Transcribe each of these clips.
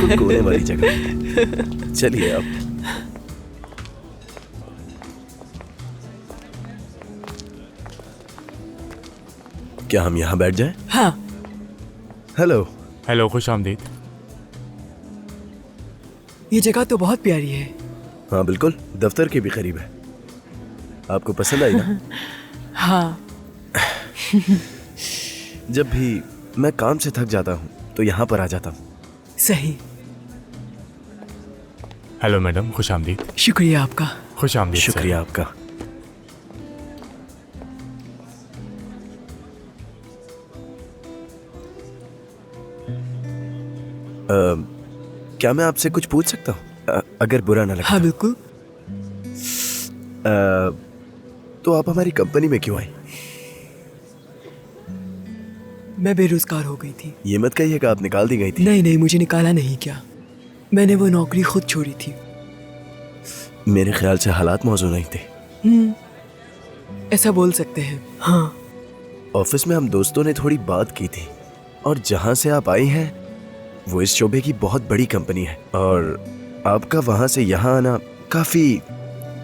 बिल्कुल कोने वाली जगह। चलिए अब। क्या हम यहाँ बैठ जाएं? हाँ। हेलो। हेलो, खुश आमदीद। ये जगह तो बहुत प्यारी है। हाँ बिल्कुल, दफ्तर के भी करीब है। आपको पसंद आई ना? हाँ। जब भी मैं काम से थक जाता हूँ तो यहाँ पर आ जाता हूँ। सही। हेलो मैडम, खुश आमदीद। शुक्रिया आपका। खुश आमदीद। शुक्रिया आपका। क्या मैं आपसे कुछ पूछ सकता हूँ, अगर बुरा ना लगे? हाँ बिल्कुल। तो आप हमारी कंपनी में क्यों आई? मैं बेरोजगार हो गई थी। ये मत कहिएगा आप निकाल दी गई थी। नहीं नहीं, मुझे निकाला नहीं क्या, मैंने वो नौकरी खुद छोड़ी थी। मेरे ख्याल से हालात मौजूद नहीं थे। ऐसा बोल सकते हैं। हाँ। ऑफिस में हम दोस्तों ने थोड़ी बात की थी, और जहाँ से आप आई हैं वो इस शोबे की बहुत बड़ी कंपनी है, और आपका वहाँ से यहाँ आना काफी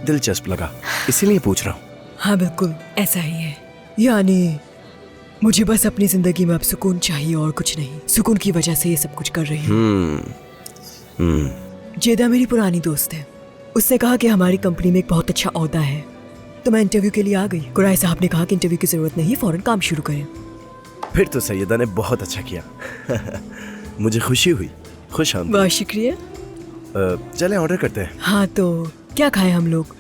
दिलचस्प लगा, इसीलिए पूछ रहा हूँ। हाँ बिल्कुल ऐसा ही है। यानी मुझे बस अपनी जिंदगी में अब सुकून चाहिए और कुछ नहीं। सुकून की वजह से ये सब कुछ कर रही हूँ। जेदा मेरी पुरानी दोस्त है, उसने कहा कि हमारी कंपनी में एक बहुत अच्छा ओहदा है, तो मैं इंटरव्यू के लिए आ गई। कुरैश साहब ने कहा कि इंटरव्यू की जरूरत नहीं, फौरन काम शुरू करें। फिर तो सैयदा ने बहुत अच्छा किया। मुझे खुशी हुई। खुश आमदीद। बहुत शुक्रिया। चलें ऑर्डर करते हैं। हाँ तो क्या खाएं हम लोग?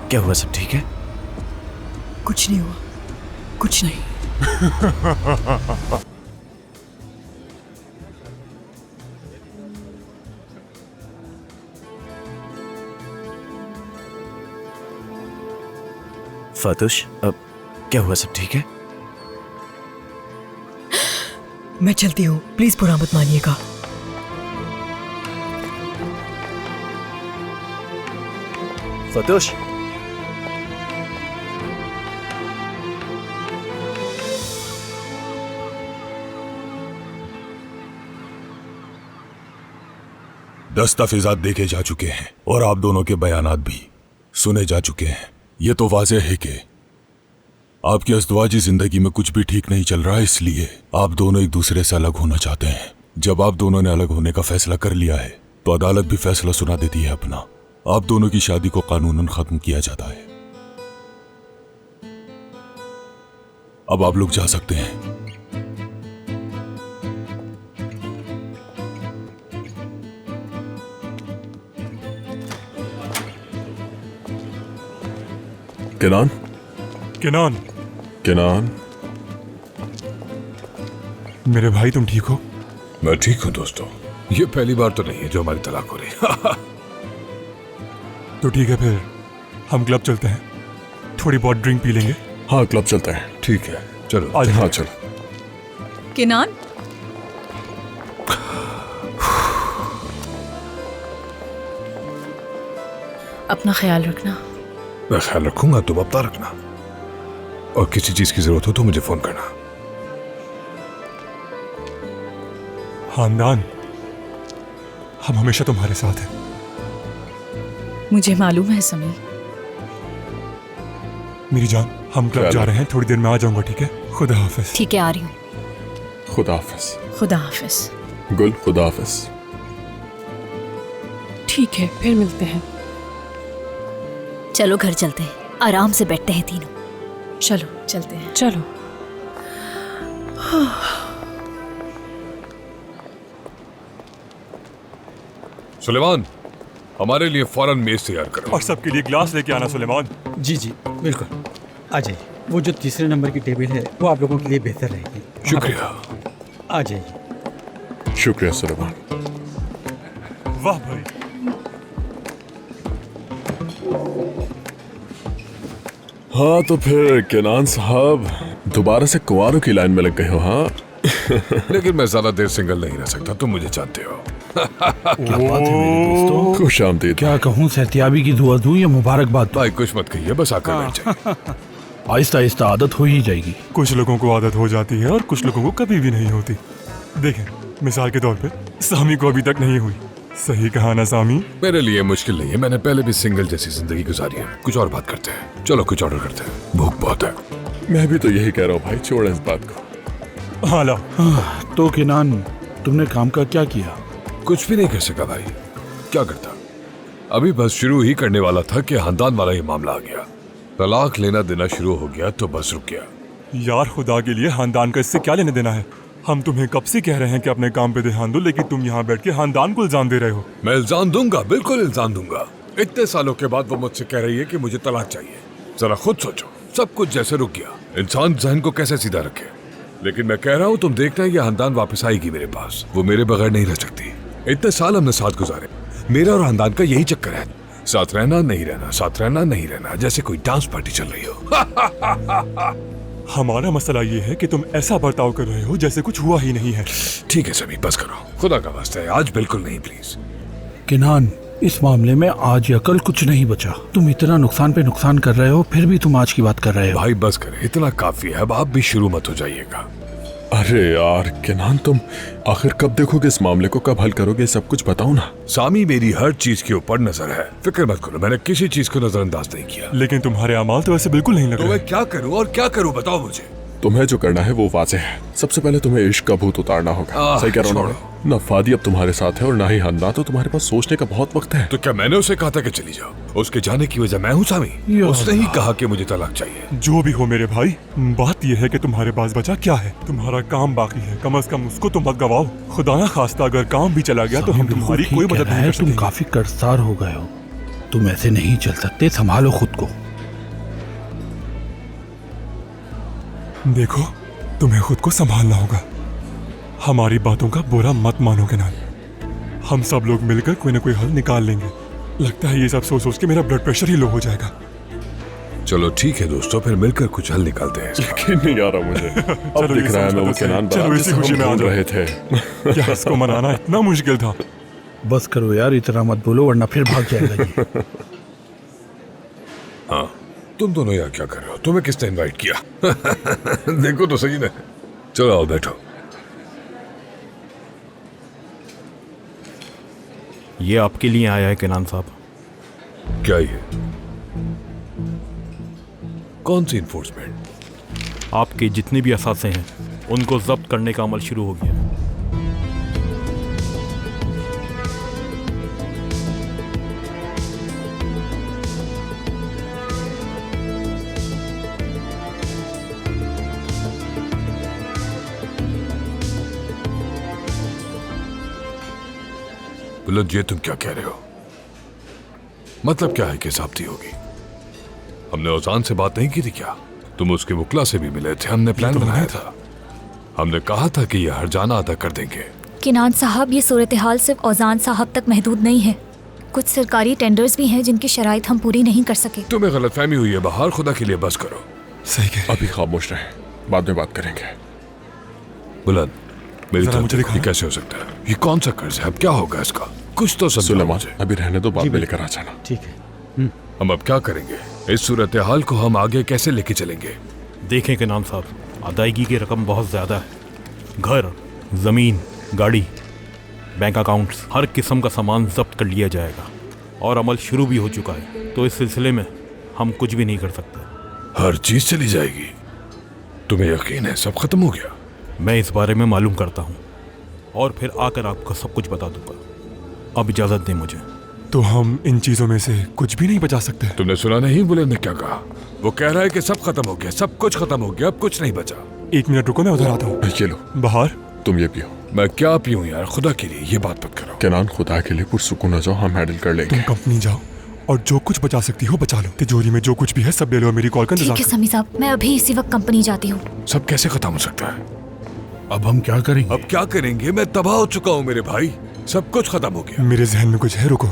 क्या हुआ, सब ठीक है? कुछ नहीं हुआ, कुछ नहीं। फातुश, अब क्या हुआ, सब ठीक है? मैं चलती हूँ, प्लीज बुरा मत मानिएगा। फातुश, दस्तावेजात देखे जा चुके हैं और आप दोनों के बयानात भी सुने जा चुके हैं। ये तो वाज़ेह है कि आपकी अज़दवाजी जिंदगी में कुछ भी ठीक नहीं चल रहा है, इसलिए आप दोनों एक दूसरे से अलग होना चाहते हैं। जब आप दोनों ने अलग होने का फैसला कर लिया है तो अदालत भी फैसला सुना देती है अपना। आप दोनों की शादी को कानूनन खत्म किया जाता है। अब आप लोग जा सकते हैं। केनान, केनान, केनान, मेरे भाई तुम ठीक हो? मैं ठीक हूं दोस्तों। ये पहली बार तो नहीं है जो हमारी तलाक हो रही। तो ठीक है, फिर हम क्लब चलते हैं, थोड़ी बहुत ड्रिंक पी लेंगे। हाँ क्लब चलता है। ठीक है चलो। आज हाँ चलो। केनान, अपना ख्याल रखना। मैं ख्याल रखूंगा, तुम अपना रखना, और किसी चीज की जरूरत हो तो मुझे फोन करना। खानदान, हम हमेशा तुम्हारे साथ हैं। मुझे मालूम है समी। मेरी जान, हम क्लब जा रहे हैं, थोड़ी देर में आ जाऊंगा, ठीक है? खुदा हाफिज। ठीक है, आ रही हूँ। खुदा हाफिज। खुदा हाफिज। गुल, खुदा हाफिज। ठीक है, फिर मिलते हैं। चलो घर चलते हैं, आराम से बैठते हैं तीनों। चलो चलते हैं। चलो। सुलेमान, हमारे लिए फौरन मेज तैयार करो। और सबके लिए ग्लास लेके आना सुलेमान। जी जी बिल्कुल, आ जाइए। वो जो तीसरे नंबर की टेबल है वो आप लोगों के लिए बेहतर रहेगी। शुक्रिया। आ जाइए। शुक्रिया सुलेमान। वाह भाई। हाँ तो फिर केनान साहब दोबारा से कुंवारों की लाइन में लग गए हो? हाँ लेकिन मैं ज्यादा देर सिंगल नहीं रह सकता, तुम मुझे जानते हो। क्या बात है मेरे दोस्तों? खुश आमदीद। क्या कहूँ, सहतियाबी की दुआ दूं या मुबारकबाद दूं? भाई कुछ मत कहिए, बस आकर बैठ जाइए। आहिस्ता आहिस्ता आदत हो ही जाएगी। कुछ लोगों को आदत हो जाती है और कुछ लोगों को कभी भी नहीं होती। देखें, मिसाल के तौर पे सामी को अभी तक नहीं हुई। सही कहा ना सामी? मेरे लिए मुश्किल नहीं है, मैंने पहले भी सिंगल जैसी जिंदगी गुजारी है। कुछ और बात करते हैं, चलो कुछ ऑर्डर करते हैं, भूख बहुत है। मैं भी तो यही कह रहा हूँ भाई, छोड़ इस बात को। हाँ लाओ। तो किनान, तुमने काम का क्या किया? कुछ भी नहीं कर सका भाई, क्या करता। अभी बस शुरू ही करने वाला था कि खानदान वाला ये मामला आ गया। तलाक लेना देना शुरू हो गया तो बस रुक गया। यार खुदा के लिए खानदान का इससे क्या लेने देना है? हम तुम्हें कब से कह रहे हैं कि अपने काम पे ध्यान दो, लेकिन तुम यहाँ बैठ के खानदान को इल्जाम दे रहे हो। मैं इल्जाम दूंगा, बिल्कुल इल्जाम दूंगा। इतने सालों के बाद वो मुझसे कह रही है कि मुझे तलाक चाहिए। जरा खुद सोचो, सब कुछ जैसे रुक गया। इंसान जहन को कैसे सीधा रखे। लेकिन मैं कह रहा हूँ, तुम देखना ये खानदान वापस आएगी मेरे पास। वो मेरे बगैर नहीं रह सकती। इतने साल हमने साथ गुजारे, मेरा और खानदान का यही चक्कर है। साथ रहना नहीं रहना, साथ रहना नहीं रहना, जैसे कोई डांस पार्टी चल रही हो। हमारा मसला ये है कि तुम ऐसा बर्ताव कर रहे हो जैसे कुछ हुआ ही नहीं है। ठीक है सभी, बस करो, खुदा का वास्ता है, आज बिल्कुल नहीं प्लीज। किनान, इस मामले में आज या कल कुछ नहीं बचा। तुम इतना नुकसान पे नुकसान कर रहे हो, फिर भी तुम आज की बात कर रहे हो। भाई बस करे, इतना काफी है, अब आप भी शुरू मत हो जाइएगा। अरे यार केनान, तुम आखिर कब देखोगे इस मामले को, कब हल करोगे, सब कुछ बताओ ना। सामी मेरी हर चीज के ऊपर नजर है, फिक्र मत करो, मैंने किसी चीज को नजरअंदाज नहीं किया। लेकिन तुम्हारे अमाल तो ऐसे बिल्कुल नहीं लग तो रहे। मैं क्या करूं और क्या करूं, बताओ मुझे। तुम्हें जो करना है वो वाज़ेह है। सबसे पहले तुम्हें इश्क का भूत उतारना होगा। सही कह रहा हूँ ना? फादी अब तुम्हारे साथ है और ना ही हन्ना, तो तुम्हारे पास सोचने का बहुत वक्त है। तो क्या मैंने उसे कहा था कि चली जाओ? उसके जाने की वजह मैं हूँ सामी? उसने ही कहा कि मुझे तलाक चाहिए। जो भी हो मेरे भाई, बात यह है कि तुम्हारे पास बचा क्या है? तुम्हारा काम बाकी है, कम से कम उसको तुम मत गवाओ। खुदा ना खास्ता अगर काम भी चला गया तो हम तुम्हारी कोई मदद नहीं कर तुम सकते। काफी कर्जदार हो गए हो, तुम ऐसे नहीं चल सकते, संभालो खुद को। देखो, तुम्हें खुद को संभालना होगा। हमारी बातों का बुरा मत मानोगे ना। हम सब लोग मिलकर कोई ना कोई हल निकाल लेंगे। लगता है ये सब सोच सोच के मेरा ब्लड प्रेशर ही लो हो जाएगा। चलो ठीक है दोस्तों, फिर मिलकर कुछ हल निकालते हैं। यकीन नहीं आ रहा मुझे। अब चलो दिख ये रहा है समझो मैं वो तो सही। केनान चलो बारात इसी जिसे खुशी हम में आ ढूंढ जाओ। रहे थे। क्या इसको मनाना इतना मुश्किल था? बस करो यार, इतना मत बोलो वरना फिर भाग जाएगा ये। हाँ, तुम दोनों यहाँ क्या कर रहे हो? तुम्हें किसने इनवाइट किया? देखो तो सही ना। चलो आओ बैठो। ये आपके लिए आया है किनान साहब। क्या ये? कौन सी इन्फोर्समेंट? आपके जितने भी असासे हैं उनको जब्त करने का अमल शुरू हो गया। बुलंद, ये तुम क्या कह रहे हो? मतलब क्या है कि साब्ती होगी? हमने औजान से बात नहीं की थी क्या? तुम उसके मुकला से भी मिले थे, हमने प्लान बनाया था। हमने कहा था कि ये हरजाना अदा कर देंगे। किनान साहब, ये सूरत हाल सिर्फ औजान साहब तक महदूद नहीं है। कुछ सरकारी टेंडर्स भी हैं जिनकी शराइत हम पूरी नहीं कर सके। तुम्हें गलतफहमी हुई है बहार, खुदा के लिए बस करो। सही कह। अभी खामोश रहे, बाद में बात करेंगे। बुलंद, मेरी जरा तरफ मुझे देखो, दिखाओ। ये कैसे हो सकता है? ये कौन सा कर्ज है? अब क्या होगा इसका? कुछ तो समझो सुलेमान, मुझे। अभी रहने दो, बाद में लेकर आ जाना। ठीक है। हम अब क्या करेंगे? इस सूरत हाल को हम आगे कैसे लेके चलेंगे? देखें किनान साहब, अदायगी की रकम बहुत ज़्यादा है। घर, ज़मीन, गाड़ी, बैंक अकाउंट्स, हर किस्म का सामान जब्त कर लिया जाएगा और अमल शुरू भी हो चुका है। तो इस सिलसिले में हम कुछ भी नहीं कर सकते। हर चीज चली जाएगी? तुम्हें यकीन है सब खत्म हो गया? मैं इस बारे में मालूम करता हूँ और फिर आकर आपको सब कुछ बता दूंगा। अब इजाज़त दें मुझे। तो हम इन चीजों में से कुछ भी नहीं बचा सकते? तुमने सुना नहीं बुलंद ने क्या कहा? वो कह रहा है कि सब खत्म हो गया, सब कुछ खत्म हो गया, अब कुछ नहीं बचा। एक मिनट रुको, मैं उधर आता हूँ। ये लो, बाहर। तुम ये पियो। मैं क्या पीऊं यार, खुदा के लिए ये बात मत करो। केनान, खुदा के लिए पुरसुकून हो जाओ, हम हैंडल कर लेंगे। तुम कंपनी जाओ और जो कुछ बचा सकती हो बचा लो। तिजोरी में जो कुछ भी है सब ले लो और मेरी कॉल का ठीक इंतजार है करो। समी साहब, मैं अभी इसी वक्त कंपनी जाती हूँ। सब कैसे खत्म हो सकता है? अब हम क्या करेंगे? अब क्या करेंगे? मैं तबाह हो चुका हूँ मेरे भाई, सब कुछ खत्म हो गया। मेरे जहन में कुछ है, रुको।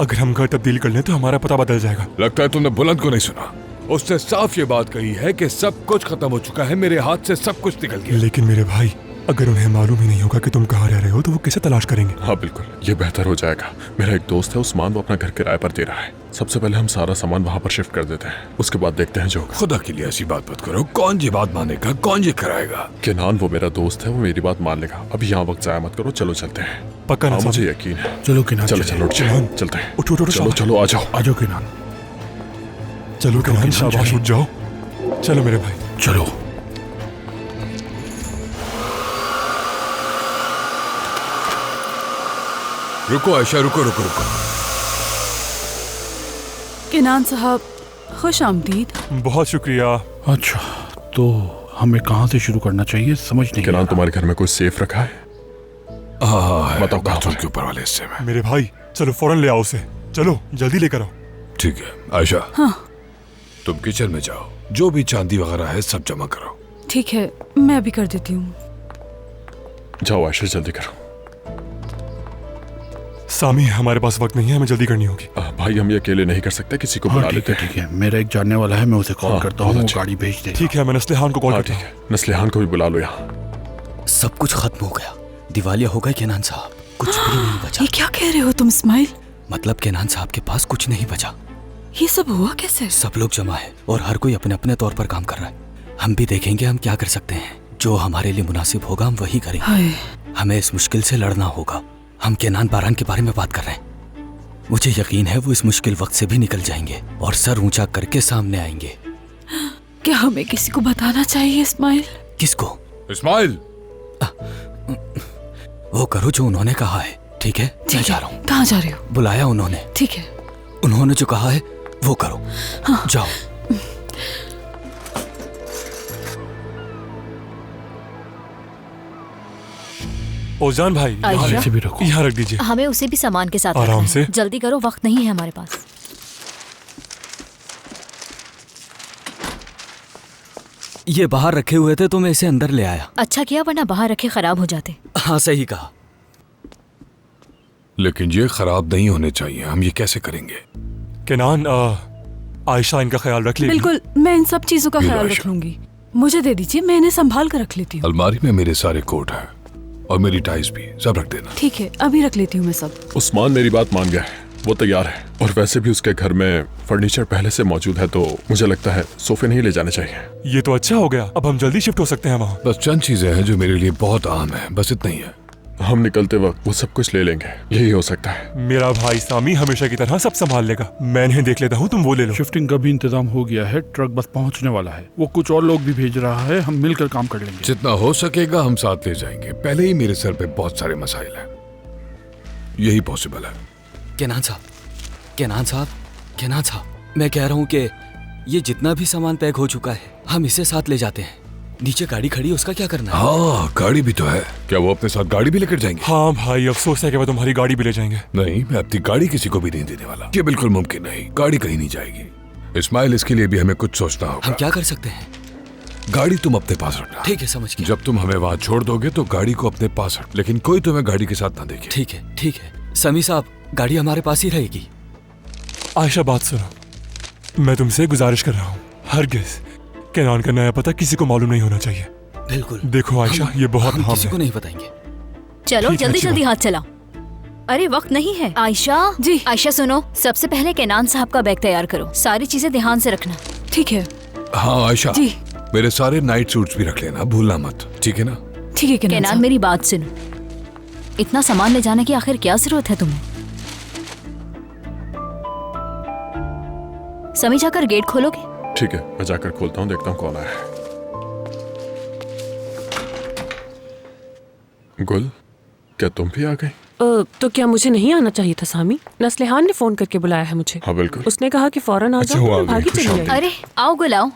अगर हम घर तब्दील कर लें तो हमारा पता बदल जाएगा। लगता है तुमने बुलंद को नहीं सुना। उसने साफ ये बात कही है कि सब कुछ खत्म हो चुका है, मेरे हाथ से सब कुछ निकल गया। लेकिन मेरे भाई, अगर उन्हें मालूम ही नहीं होगा कि तुम कहाँ रह रहे हो तो वो कैसे तलाश करेंगे? हाँ बिल्कुल, ये बेहतर हो जाएगा। मेरा एक दोस्त है उस्मान, वो अपना घर किराए पर दे रहा है। सबसे पहले हम सारा सामान वहाँ पर शिफ्ट कर देते हैं, उसके बाद देखते हैं जो होगा। खुदा के लिए ऐसी बात मत करो। कौन ये बात मानेगा? कौन ये कराएगा? केनान वो मेरा दोस्त है, वो मेरी बात मान लेगा। अभी यहाँ वक्त जाया मत करो, चलो चलते हैं। पक्का ना? हाँ, सामी? मुझे यकीन है। चलो किनान, चलो चले। चलो केनान। चलते हैं। उठो, उठो, उठो, चलो शाबाश। चलो, आ जाओ। आ जाओ किनान, चलो केनान, शाबाश, उठ जाओ। चलो मेरे भाई। चलो। रुको आयशा, रुको रुको रुको। केनान साहब, खुश आमदीद। बहुत शुक्रिया। अच्छा, तो हमें कहाँ से शुरू करना चाहिए, समझ नहीं केनान, आ रहा। तुम्हारे घर में कोई सेफ रखा है? हाँ, बताओ कहाँ बाथरूम पर? के ऊपर वाले हिस्से में। मेरे भाई चलो फौरन ले आओ उसे। चलो जल्दी लेकर आओ। ठीक है आयशा। हाँ। तुम किचन में जाओ, जो भी चांदी वगैरह है सब जमा करो। ठीक है, मैं भी कर देती हूँ। जाओ आयशा, जल्दी करो। सामी, हमारे पास वक्त नहीं है, हमें जल्दी करनी होगी। भाई हम ये अकेले नहीं कर सकते, किसी को हाँ बुला ठीक लेते है, हैं। ठीक है। मेरा एक जानने वाला है, मैं उसे कॉल हाँ, करता बहुत हूँ, वो अच्छा। गाड़ी भेज दे। ठीक है, मैं नस्लेहान को कॉल हाँ करता ठीक हूँ। है, नस्लेहान को भी बुला लो यहाँ। सब कुछ खत्म हो गया, दिवालिया हो गए केनान साहब, कुछ भी नहीं बचा। ये क्या कह रहे हो तुम इस्माइल? मतलब केनान साहब के पास कुछ नहीं बचा। ये सब हुआ कैसे? सब लोग जमा है और हर कोई अपने अपने तौर पर काम कर रहा है। हम भी देखेंगे हम क्या कर सकते हैं, जो हमारे लिए मुनासिब होगा हम वही करेंगे। हाय, हमें इस मुश्किल से लड़ना होगा। हम केनान बारान के बारे में बात कर रहे हैं। मुझे यकीन है वो इस मुश्किल वक्त से भी निकल जाएंगे और सर ऊंचा करके सामने आएंगे। क्या हमें किसी को बताना चाहिए इस्माइल? किसको? इस्माइल, वो करो जो उन्होंने कहा है, ठीक है? मैं जा रहा हूँ। कहाँ जा रहे हो? बुलाया उन्होंने, ठीक है। उन्होंने जो कहा है वो करो। हाँ। जाओ। ओजान भाई, आयशा? इसे भी रखो। यहाँ रख दीजिए। हमें उसे भी सामान के साथ आराम रखना है। से। जल्दी करो, वक्त नहीं है हमारे पास। ये बाहर रखे हुए थे तो मैं इसे अंदर ले आया। अच्छा किया, वरना बाहर रखे खराब हो जाते। हाँ सही कहा। लेकिन ये खराब नहीं होने चाहिए, हम ये कैसे करेंगे? केनान, आयशा इनका ख्याल रख लेगी। बिल्कुल, मैं इन सब चीजों का ये लो ख्याल आयशा। रख लूंगी। मुझे दे दीजिए, मैं इन्हें संभाल कर रख लेती हूँ। अलमारी में मेरे सारे कोट हैं और मेरी टाइज भी, सब रख देना। ठीक है, अभी रख लेती हूँ मैं सब। उस्मान मेरी बात मान गया है, वो तैयार है। और वैसे भी उसके घर में फर्नीचर पहले से मौजूद है, तो मुझे लगता है सोफे नहीं ले जाने चाहिए। ये तो अच्छा हो गया, अब हम जल्दी शिफ्ट हो सकते हैं वहाँ। बस चंद चीजें हैं जो मेरे लिए बहुत आम है, बस इतना ही है। हम निकलते वक्त वो सब कुछ ले लेंगे, यही हो सकता है। मेरा भाई सामी हमेशा की तरह सब संभाल लेगा। मैं इन्हें देख लेता हूँ, तुम वो ले लो। शिफ्टिंग का भी इंतजाम हो गया है, ट्रक बस पहुंचने वाला है। वो कुछ और लोग भी भेज रहा है, हम मिलकर काम कर लेंगे। जितना हो सकेगा हम साथ ले जाएंगे। पहले ही मेरे सर पे बहुत सारे मसाइल हैं, यही पॉसिबल है। केनान साहब, केनान साहब, केनान साहब, मैं कह रहा हूँ कि ये जितना भी सामान पैक हो चुका है हम इसे साथ ले जाते हैं। नीचे गाड़ी खड़ी है, उसका क्या करना है? हाँ, गाड़ी भी तो है। क्या वो अपने साथ गाड़ी भी लेकर जाएंगे? हाँ भाई, अफसोस है कि वो तुम्हारी गाड़ी भी ले जाएंगे। नहीं, मैं अपनी गाड़ी किसी को भी नहीं देने वाला। ये बिल्कुल मुमकिन नहीं, गाड़ी कहीं नहीं जाएगी। इस्माइल, इसके लिए भी हमें कुछ सोचना होगा। हम क्या कर सकते हैं? गाड़ी तुम अपने पास रखना। ठीक है, समझ गया। जब तुम हमें वहाँ छोड़ दोगे तो गाड़ी को अपने पास रख, लेकिन कोई तुम्हें गाड़ी के साथ ना देखे। ठीक है, ठीक है। समी साहब, गाड़ी हमारे पास ही रहेगी। आयशा, बात सुनो, मैं तुमसे गुजारिश कर रहा हूँ, हरगिज केनान का नया पता किसी को मालूम नहीं होना चाहिए। बिल्कुल। देखो आयशा, ये बहुत हम अहम किसी को है। नहीं बताएंगे। चलो ठीक है, जल्दी अच्छी जल्दी हाथ चलाओ। अरे वक्त नहीं है। आयशा जी। आयशा सुनो, सबसे पहले केनान साहब का बैग तैयार करो। सारी चीजें ध्यान से रखना। ठीक है। हाँ आयशा, जी। मेरे सारे नाइट सूट्स भी रख लेना, भूलना मत, ठीक है ना? ठीक है केनान केनान, साहब। मेरी बात सुनो, इतना सामान ले जाने की आखिर क्या जरूरत है तुम्हें? समी, जाकर गेट खोलोगे? ठीक है, मैं जाकर खोलता हूँ, देखता हूँ कौन आया है। गुल, क्या तुम भी आ गई? तो क्या मुझे नहीं आना चाहिए था सामी? नस्लेहान ने फोन करके बुलाया है मुझे। हाँ बिल्कुल। उसने कहा कि फौरन आ अच्छा जाओ, हुआ तो आ गई, भागी खुश चली हो आई। अरे आओ गुलाओ।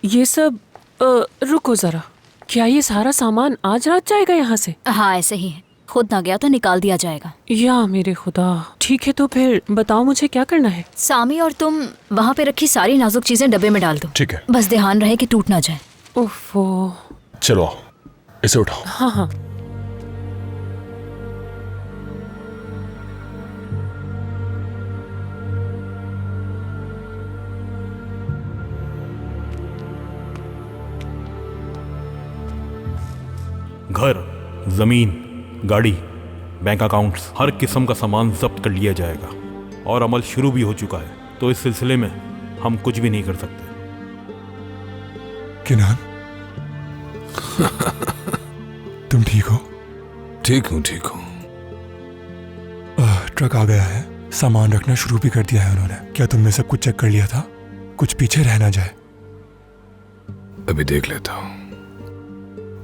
ये सब रुको जरा, क्या ये सारा सामान आज रात जाएगा यहाँ से? हाँ ऐसे ही है, खुद ना गया तो निकाल दिया जाएगा। या मेरे खुदा। ठीक है, तो फिर बताओ मुझे क्या करना है? सामी और तुम वहाँ पे रखी सारी नाजुक चीजें डब्बे में डाल दो। ठीक है। बस ध्यान रहे कि टूट ना जाए। ओफो। चलो आओ, इसे उठाओ। हाँ हाँ। घर, जमीन, गाड़ी, बैंक अकाउंट्स, हर किस्म का सामान जब्त कर लिया जाएगा और अमल शुरू भी हो चुका है। तो इस सिलसिले में हम कुछ भी नहीं कर सकते। किनान, तुम ठीक हो? ठीक हूँ, ठीक हूँ। ट्रक आ गया है, सामान रखना शुरू भी कर दिया है उन्होंने। क्या तुमने सब कुछ चेक कर लिया था? कुछ पीछे रह ना जाए। अभी देख लेता हूँ,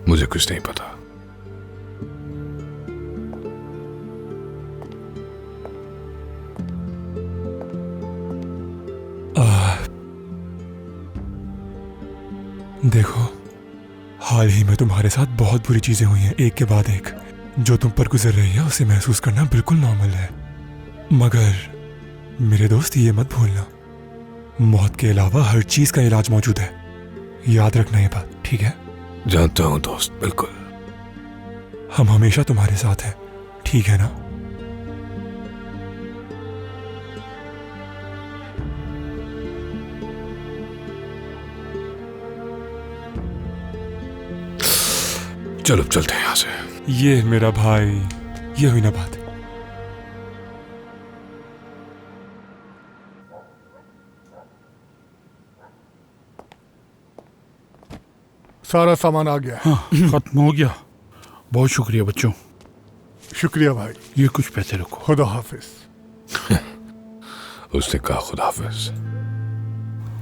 मुझे कुछ नहीं पता। देखो, हाल ही में तुम्हारे साथ बहुत बुरी चीजें हुई हैं, एक के बाद एक। जो तुम पर गुजर रही है उसे महसूस करना बिल्कुल नॉर्मल है, मगर मेरे दोस्त ये मत भूलना, मौत के अलावा हर चीज का इलाज मौजूद है। याद रखना ये बात, ठीक है? जानता हूँ दोस्त, बिल्कुल। हम हमेशा तुम्हारे साथ हैं, ठीक है ना? चलो चलते हैं यहाँ से। ये मेरा भाई, ये हुई ना बात। सारा सामान आ गया। हाँ, खत्म हो गया। बहुत शुक्रिया बच्चों। शुक्रिया भाई। ये कुछ पैसे रखो। खुदा हाफिज। उसने कहा खुदा हाफिज।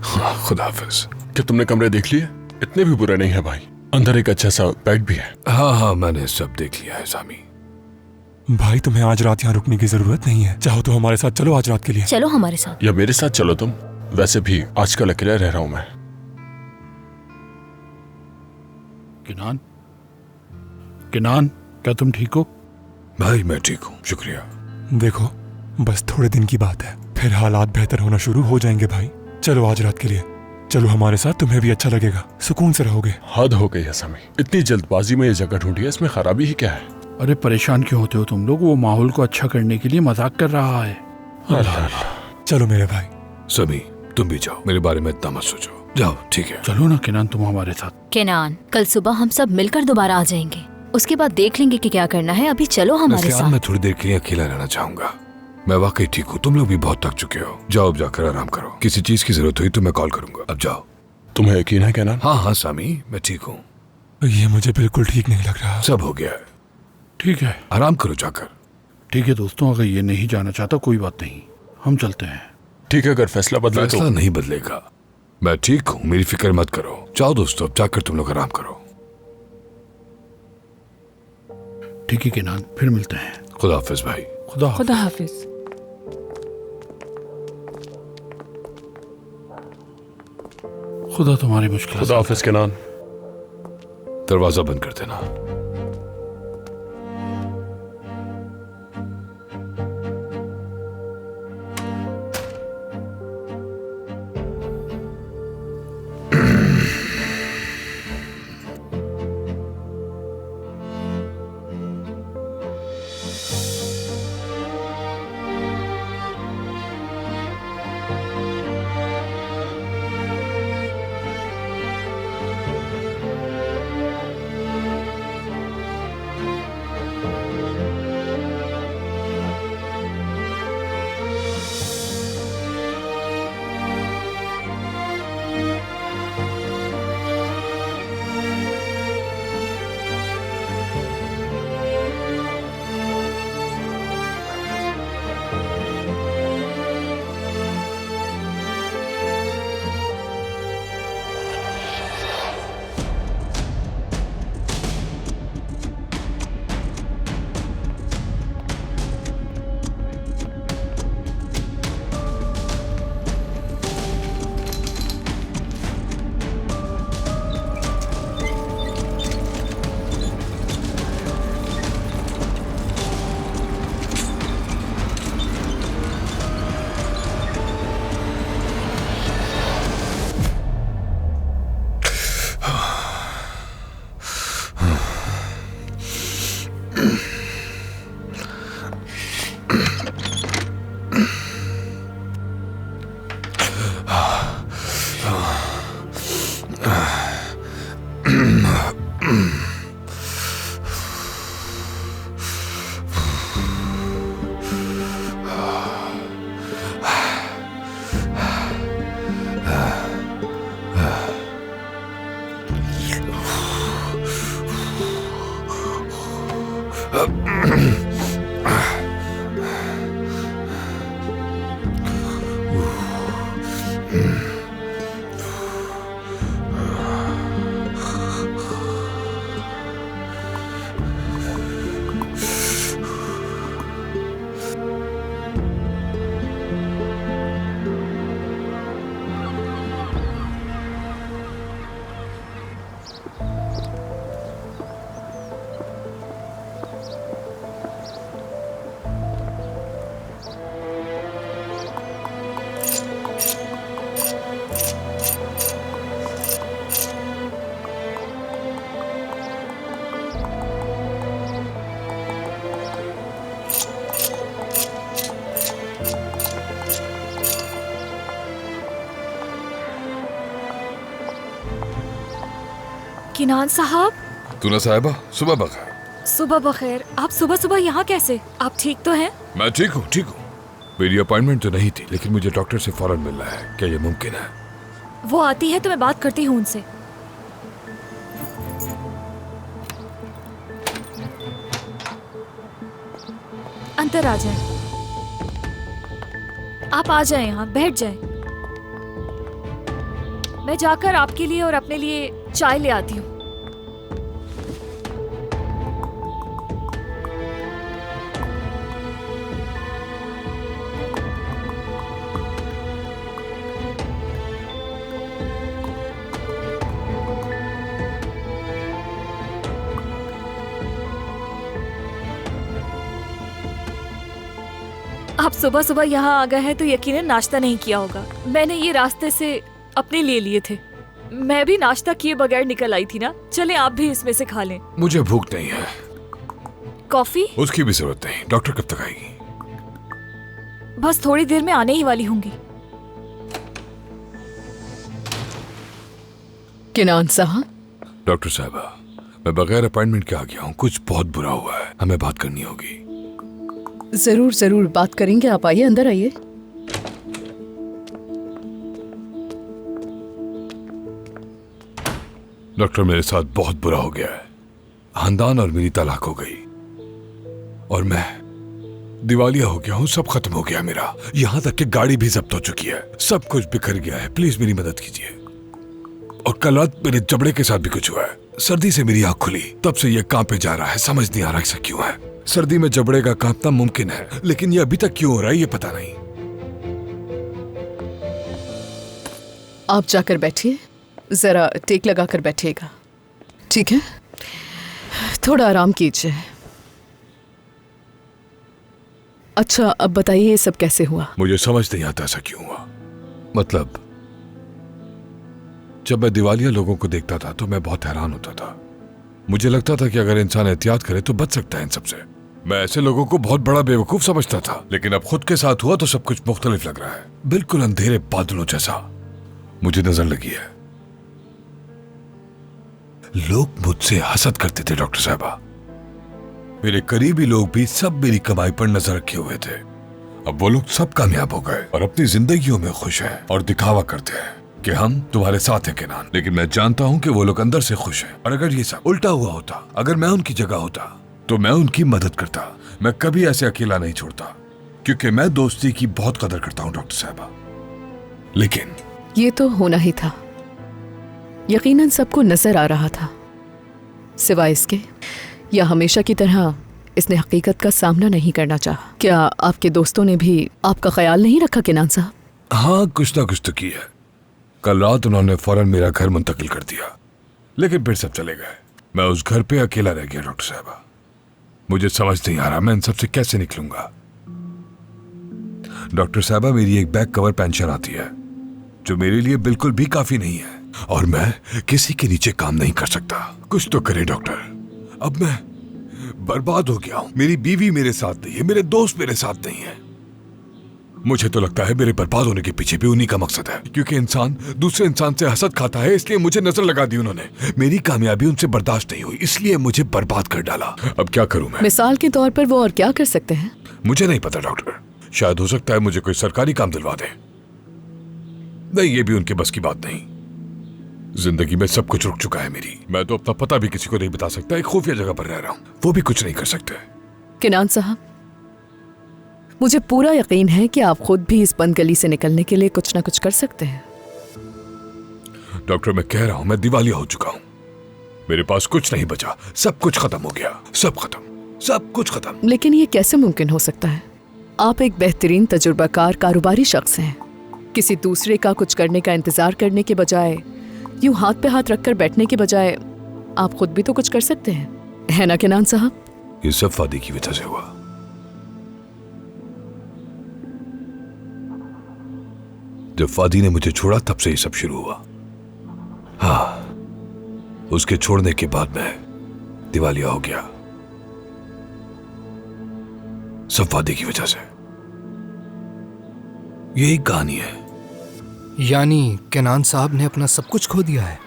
हाँ, खुदा हाफिज। क्या तुमने कमरे देख लिए? इतने भी बुरे नहीं है भाई, अंदर एक अच्छा सा बेड भी है। हाँ हाँ, मैंने सब देख लिया है सामी। भाई तुम्हें आज रात यहाँ रुकने की जरूरत नहीं है, चाहो तो हमारे साथ चलो आज रात के लिए। चलो हमारे साथ। या मेरे साथ चलो तुम। वैसे भी आजकल अकेला रह रहा हूं मैं। किनान, किनान, क्या तुम ठीक हो? भाई मैं ठीक हूँ, शुक्रिया। देखो, बस थोड़े दिन की बात है, फिर हालात बेहतर होना शुरू हो जाएंगे भाई। चलो आज रात के लिए, चलो हमारे साथ, तुम्हें भी अच्छा लगेगा, सुकून से रहोगे। हद हो गई है सामी, इतनी जल्दबाजी में ये जगह ढूंढी है, इसमें खराबी ही क्या है? अरे परेशान क्यों होते हो तुम लोग? वो माहौल को अच्छा करने के लिए मजाक कर रहा है। चलो मेरे भाई। समी, तुम भी जाओ, मेरे बारे में इतना मत सोचो। जाओ, ठीक है? चलो ना किनान, तुम हमारे साथ। किनान, कल सुबह हम सब मिलकर दोबारा आ जाएंगे, उसके बाद देख लेंगे कि क्या करना है। अभी चलो हमारे साथ। मैं थोड़ी देर के लिए अकेला रहना चाहूंगा। मैं वाकई ठीक हूँ, तुम लोग भी बहुत थक चुके हो। जाओ अब जाकर आराम करो, किसी चीज की जरूरत हुई तो मैं कॉल करूंगा। अब जाओ। तुम्हें यकीन है क्या ना? हाँ हाँ सामी, मैं ठीक हूँ। ये मुझे बिल्कुल ठीक नहीं लग रहा। सब हो गया है। ठीक है, आराम करो जाकर। ठीक है दोस्तों, अगर ये नहीं जाना चाहता कोई बात नहीं, हम चलते हैं। ठीक है, अगर फैसला बदले तो। फैसला नहीं बदलेगा, मैं ठीक हूँ, मेरी फिक्र मत करो। जाओ दोस्तों, अब जाकर तुम लोग आराम करो। ठीक है किनान, फिर मिलते हैं। खुदा हाफिज भाई। खुदा हाफिज। खुदा तुम्हारी मुश्किल। खुदा हाफिज किनान। दरवाजा बंद कर देना। किनान साहब। तूना साहिबा, सुबह बखैर। सुबह बखैर। आप सुबह सुबह यहाँ कैसे? आप ठीक तो हैं? मैं ठीक हूँ, ठीक हूँ। मेरी अपॉइंटमेंट तो नहीं थी, लेकिन मुझे डॉक्टर से फौरन मिलना है। क्या ये मुमकिन है? वो आती है तो मैं बात करती हूँ उनसे। अंदर आ जाए। आप आ जाए, यहाँ बैठ जाए। मैं जाकर आपके लिए और अपने लिए चाय ले आती हूँ। आप सुबह सुबह यहाँ आ गए हैं तो यकीनन नाश्ता नहीं किया होगा। मैंने ये रास्ते से अपने लिए लिए थे। मैं भी नाश्ता किए बगैर निकल आई थी ना। चलें आप भी इसमें से खा लें। मुझे भूख नहीं है। कॉफी? उसकी भी जरूरत नहीं। डॉक्टर कब तक आएगी? बस थोड़ी देर में आने ही वाली होंगी। किनान साहब। डॉक्टर साहबा, मैं बगैर अपॉइंटमेंट के आ गया हूँ। कुछ बहुत बुरा हुआ है, हमें बात करनी होगी। जरूर जरूर बात करेंगे। आप आइए, अंदर आइए। डॉक्टर, मेरे साथ बहुत बुरा हो गया है। खानदान और मेरी तलाक हो गई और मैं दिवालिया हो गया हूँ। सब खत्म हो गया मेरा। यहाँ तक कि गाड़ी भी जब्त हो चुकी है। सब कुछ बिखर गया है। प्लीज मेरी मदद कीजिए। और कल रात मेरे जबड़े के साथ भी कुछ हुआ है। सर्दी से मेरी आँख खुली, तब से ये कांपे जा रहा है। समझ नहीं आ रहा ऐसा क्यों है। सर्दी में जबड़े का कांपना मुमकिन है, लेकिन ये अभी तक क्यों हो रहा है ये पता नहीं। आप जाकर बैठिए, जरा टेक लगा कर बैठिएगा, ठीक है? थोड़ा आराम कीजिए। अच्छा, अब बताइए ये सब कैसे हुआ? मुझे समझ नहीं आता ऐसा क्यों हुआ। मतलब जब मैं दिवालिया लोगों को देखता था तो मैं बहुत हैरान होता था। मुझे लगता था कि अगर इंसान एहतियात करे तो बच सकता है इन सबसे। मैं ऐसे लोगों को बहुत बड़ा बेवकूफ समझता था, लेकिन अब खुद के साथ हुआ तो सब कुछ मुख्तलिफ लग रहा है। बिल्कुल अंधेरे बादलों जैसा मुझे नजर लगी है। लोग मुझसे हसद करते थे डॉक्टर साहबा। मेरे करीबी लोग भी सब मेरी कमाई पर नजर रखे हुए थे। अब वो लोग सब कामयाब हो गए और अपनी जिंदगियों में खुश हैं और दिखावा करते हैं कि हम तुम्हारे साथ हैं किनान। लेकिन मैं जानता हूं कि वो लोग अंदर से खुश हैं। और अगर ये सब उल्टा हुआ होता, अगर मैं उनकी जगह होता तो मैं उनकी मदद करता। मैं कभी ऐसे अकेला नहीं छोड़ता, क्योंकि मैं दोस्ती की बहुत कदर करता हूं डॉक्टर साहबा। लेकिन ये तो होना ही था। यकीनन सबको नजर आ रहा था, सिवाय इसके या हमेशा की तरह इसने हकीकत का सामना नहीं करना चाहा। क्या आपके दोस्तों ने भी आपका ख्याल नहीं रखा किनान साहब? हाँ, कुछ ना कुछ तो की है। कल रात उन्होंने फौरन मेरा घर मुंतकिल कर दिया, लेकिन फिर सब चले गए। मैं उस घर पे अकेला रह गया डॉक्टर साहबा। मुझे समझ नहीं आ रहा मैं इन सबसे कैसे निकलूंगा। डॉक्टर साहबा, मेरी एक बैक कवर पेंशन आती है जो मेरे लिए बिल्कुल भी काफी नहीं है, और मैं किसी के नीचे काम नहीं कर सकता। कुछ तो करे डॉक्टर। अब मैं बर्बाद हो गया हूं। मेरी बीवी मेरे साथ नहीं है, मेरे दोस्त मेरे साथ नहीं है। मुझे तो लगता है मेरे बर्बाद होने के पीछे भी उन्हीं का मकसद है, क्योंकि इंसान दूसरे इंसान से हसद खाता है, इसलिए मुझे नजर लगा दी उन्होंने। मेरी कामयाबी उनसे बर्दाश्त नहीं हुई, इसलिए मुझे बर्बाद कर डाला। अब क्या करूं मैं? मिसाल के तौर पर वो और क्या कर सकते हैं? मुझे नहीं पता डॉक्टर। शायद हो सकता है मुझे कोई सरकारी काम दिलवा दे। नहीं, ये भी उनके बस की बात नहीं। जिंदगी में सब कुछ रुक चुका है मेरी। मैं तो अपना पता भी किसी को नहीं बता सकता, एक खुफिया जगह पर रह रहा हूँ, वो भी कुछ नहीं कर सकते। किनान साहब, मुझे पूरा यकीन है कि आप खुद भी इस बंद गली से निकलने के लिए कुछ ना कुछ कर सकते हैं। डॉक्टर, मैं कह रहा हूँ मैं दिवालिया हो चुका हूँ। मेरे पास कुछ नहीं बचा, सब कुछ खत्म हो गया, सब खत्म, सब कुछ खत्म। लेकिन ये कैसे मुमकिन हो सकता है? आप एक बेहतरीन तजुर्बाकार कारोबारी शख्स हैं। किसी दूसरे का कुछ करने का इंतजार करने के बजाय, यूं हाथ पे हाथ रखकर बैठने के बजाय आप खुद भी तो कुछ कर सकते हैं, है ना किनान साहब? ये सब फादी की वजह से हुआ। जब फादी ने मुझे छोड़ा तब से ये सब शुरू हुआ। हाँ, उसके छोड़ने के बाद मैं दिवालिया हो गया, सब फादी की वजह से। यही कहानी है। यानी किनान साहब ने अपना सब कुछ खो दिया है।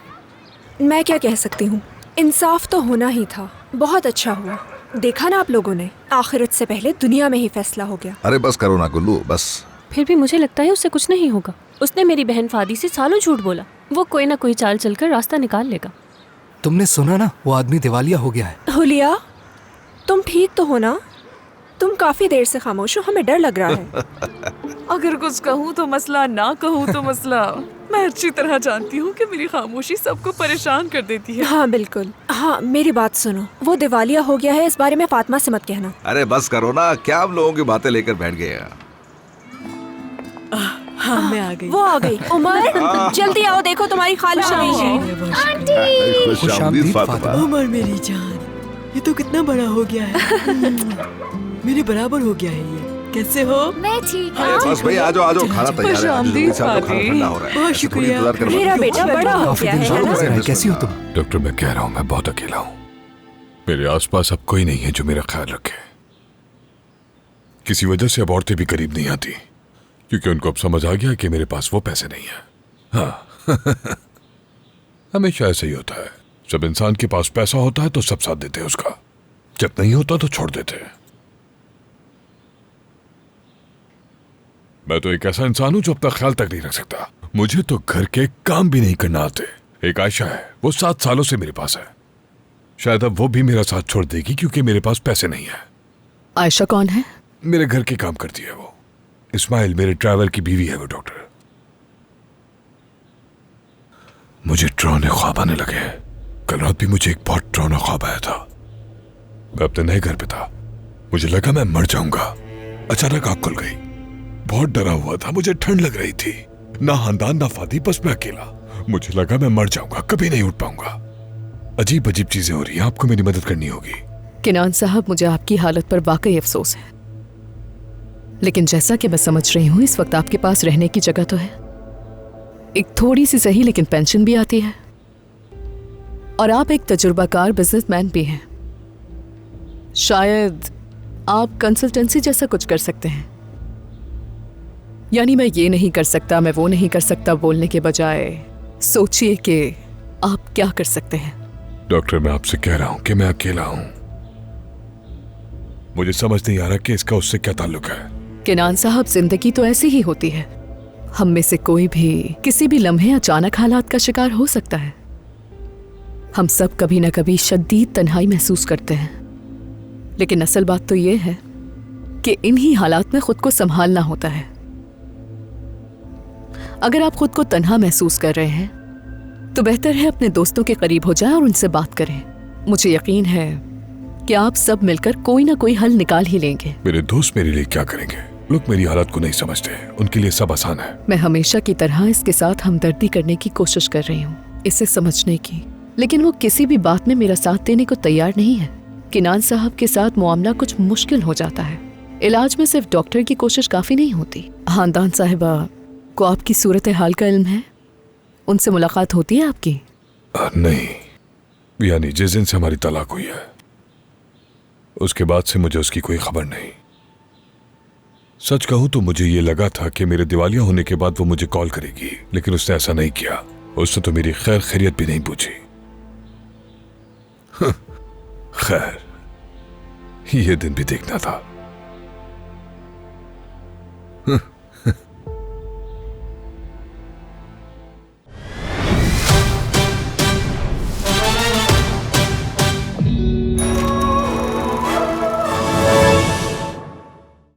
मैं क्या कह सकती हूँ, इंसाफ तो होना ही था। बहुत अच्छा हुआ, देखा ना आप लोगों ने, आखिरत से पहले दुनिया में ही फैसला हो गया। अरे बस करो ना गुल्लू, बस। फिर भी मुझे लगता है उससे कुछ नहीं होगा। उसने मेरी बहन फादी से सालों झूठ बोला। वो कोई ना कोई चाल चलकर रास्ता निकाल लेगा। तुमने सुना ना, वो आदमी दिवालिया हो गया है। हुलिया, तुम ठीक तो हो ना? तुम काफी देर से खामोश हो, हमें डर लग रहा है। अगर कुछ कहूँ तो मसला, ना कहूँ तो मसला। मैं अच्छी तरह जानती हूँ कि मेरी खामोशी सबको परेशान कर देती है। हाँ बिल्कुल। हाँ, मेरी बात सुनो, वो दिवालिया हो गया है, इस बारे में फातिमा से मत कहना। अरे बस करो ना, क्या आप लोगों की बातें लेकर बैठ गए हैं? हाँ, मैं आ गई। वो आ गई। उमर, जल्दी आओ, देखो तुम्हारी खाला आ गई है। आंटी, खुशामदीद फातिमा। उमर मेरी जान, ये तो कितना बड़ा हो गया है। मेरे बराबर हो गया है ये। कैसे हो? मैं ठीक हूँ। बस भाई आ जाओ, खाना तैयार है। बहुत शुक्रिया। मेरा बेटा बड़ा हो गया है। कैसी हो तुम? डॉक्टर, मैं कह रहा हूँ मैं बहुत अकेला हूँ। मेरे आसपास अब कोई नहीं है जो मेरा ख्याल रखे। किसी वजह से अब औरतें भी करीब नहीं आती, क्योंकि उनको अब समझ आ गया कि मेरे पास वो पैसे नहीं है। हाँ हमेशा ऐसा ही होता है। जब इंसान के पास पैसा होता है तो सब साथ देते हैं उसका, जब नहीं होता तो छोड़ देते हैं। मैं तो एक ऐसा इंसान हूं जो अपना ख्याल तक नहीं रख सकता। मुझे तो घर के काम भी नहीं करना आते। एक आयशा है, वो 7 सालों से मेरे पास है। शायद अब वो भी मेरा साथ छोड़ देगी क्योंकि मेरे पास पैसे नहीं है। आयशा कौन है? मेरे घर के काम करती है वो। इस्माइल मेरे ड्राइवर की बीवी है वो। डॉक्टर, मुझे डरावने ख्वाब आने लगे हैं। कल रात भी मुझे एक बहुत डरावना ख्वाब आया था। मैं अपने नए घर पे था, मुझे लगा मैं मर जाऊंगा। अचानक आंख खुल गई। बहुत डरा हुआ था, मुझे ठंड लग रही थी। ना खानदान ना फादी, बस मैं अकेला। मुझे लगा मैं मर जाऊंगा, कभी नहीं उठ पाऊंगा। अजीब अजीब चीजें हो रही हैं, आपको मेरी मदद करनी होगी। किनान साहब, मुझे आपकी हालत पर वाकई अफसोस है, लेकिन जैसा कि मैं समझ रही हूँ इस वक्त आपके पास रहने की जगह तो है। एक थोड़ी सी सही लेकिन पेंशन भी आती है, और आप एक तजुर्बाकार बिजनेसमैन भी हैं। शायद आप कंसल्टेंसी जैसा कुछ कर सकते हैं। यानी मैं ये नहीं कर सकता, मैं वो नहीं कर सकता बोलने के बजाय सोचिए कि आप क्या कर सकते हैं। डॉक्टर, मैं आपसे कह रहा हूं कि मैं अकेला हूं। मुझे समझ नहीं आ रहा कि इसका उससे क्या ताल्लुक है। किनान साहब, जिंदगी तो ऐसी ही होती है। हम में से कोई भी किसी भी लम्हे अचानक हालात का शिकार हो सकता है। हम सब कभी ना कभी शदीद तन्हाई महसूस करते हैं, लेकिन असल बात तो ये है कि इन्हीं हालात में खुद को संभालना होता है। अगर आप खुद को तन्हा महसूस कर रहे हैं तो बेहतर है अपने दोस्तों के करीब हो जाएं और उनसे बात करें। मुझे यकीन है कि आप सब मिलकर कोई ना कोई हल निकाल ही लेंगे। मेरे दोस्त मेरे लिए क्या करेंगे? लोग मेरी हालत को नहीं समझते, उनके लिए सब आसान है। मैं हमेशा की तरह इसके साथ हमदर्दी करने की कोशिश कर रही हूँ, इसे समझने की, लेकिन वो किसी भी बात में मेरा साथ देने को तैयार नहीं है। किनान साहब के साथ मामला कुछ मुश्किल हो जाता है। इलाज में सिर्फ डॉक्टर की कोशिश काफी नहीं होती। खानदान साहिबा को आपकी सूरत हाल का इल्म है? उनसे मुलाकात होती है आपकी? नहीं, यानी जिस दिन से हमारी तलाक हुई है उसके बाद से मुझे उसकी कोई खबर नहीं। सच कहूं तो मुझे ये लगा था कि मेरे दिवालिया होने के बाद वो मुझे कॉल करेगी, लेकिन उसने ऐसा नहीं किया। उसने तो मेरी खैर खैरियत भी नहीं पूछी। खैर, ये दिन भी देखना था।